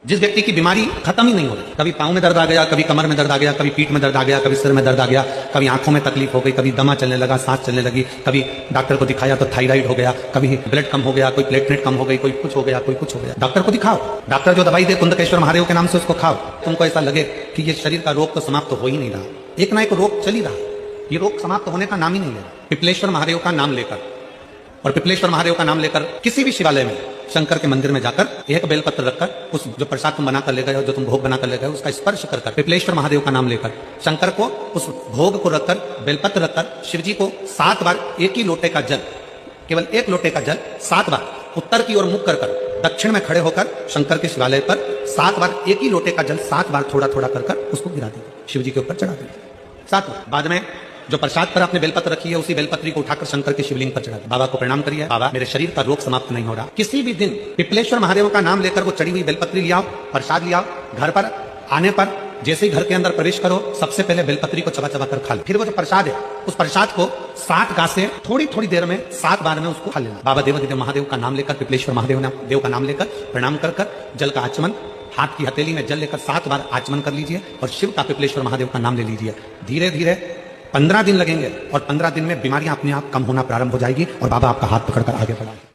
जिस व्यक्ति की बीमारी खत्म ही नहीं हो रही, कभी पांव में दर्द आ गया, कभी कमर में दर्द आ गया, कभी पीठ में दर्द आ गया, कभी सिर में दर्द आ गया, कभी आंखों में तकलीफ हो गई, कभी दमा चलने लगा, सांस चलने लगी, कभी डॉक्टर को दिखाया तो थायराइड हो गया, कभी ब्लड कम हो गया, कोई प्लेटलेट कम हो गई, कोई कुछ हो गया, कोई कुछ हो गया, डॉक्टर को दिखाओ। डॉक्टर जो दवाई दे कुंदकेश्वर महादेव के नाम से उसको खाओ। तुमको ऐसा लगे कि ये शरीर का रोग तो समाप्त हो ही नहीं रहा, एक ना एक रोग चल ही रहा, ये रोग समाप्त होने का नाम ही नहीं ले रहा। पिपलेश्वर महादेव का नाम लेकर और पिपलेश्वर महादेव का नाम लेकर किसी भी शिवालय में, शंकर के मंदिर में जाकर एक बेलपत्र रखकर उस जो प्रसाद तुम बना कर ले गए हो, जो तुम भोग बना कर ले गए हो, उसका स्पर्श कर पिपलेश्वर महादेव का नाम लेकर शंकर को उस भोग को रखकर, बेलपत्र रखकर शिव जी को 7 बार एक ही लोटे का जल, केवल एक लोटे का जल 7 बार उत्तर की ओर मुख कर दक्षिण में खड़े होकर शंकर के शिवालय पर 7 बार एक ही लोटे का जल 7 बार थोड़ा थोड़ा कर उसको गिरा दीजिए, शिव जी के ऊपर चढ़ा दीजिए। 7 बार। बाद में जो प्रसाद पर आपने बेलपत्र रखी है, उसी बेलपत्री को उठाकर शंकर के शिवलिंग पर चढ़ा दे। बाबा को प्रणाम करिए, बाबा मेरे शरीर का रोग समाप्त नहीं हो रहा। किसी भी दिन पिपलेश्वर महादेव का नाम लेकर वो चढ़ी हुई बेलपत्री लियाओ, प्रसाद लियाओ, घर पर आने पर जैसे ही घर के अंदर प्रवेश करो सबसे पहले बेलपत्री को चबा चबा कर खा लो। फिर वो जो प्रसाद है उस प्रसाद को 7 गासे थोड़ी थोड़ी देर में 7 बार में उसको खा लेना। बाबा देवाधिदेव महादेव का नाम लेकर, पिपलेश्वर महादेव का नाम लेकर प्रणाम कर जल का आचमन, हाथ की हथेली में जल लेकर 7 बार आचमन कर लीजिए और शिव का पिपलेश्वर महादेव का नाम ले लीजिए। धीरे धीरे 15 दिन लगेंगे और 15 दिन में बीमारियां अपने आप कम होना प्रारंभ हो जाएगी और बाबा आपका हाथ पकड़कर आगे बढ़ाएंगे।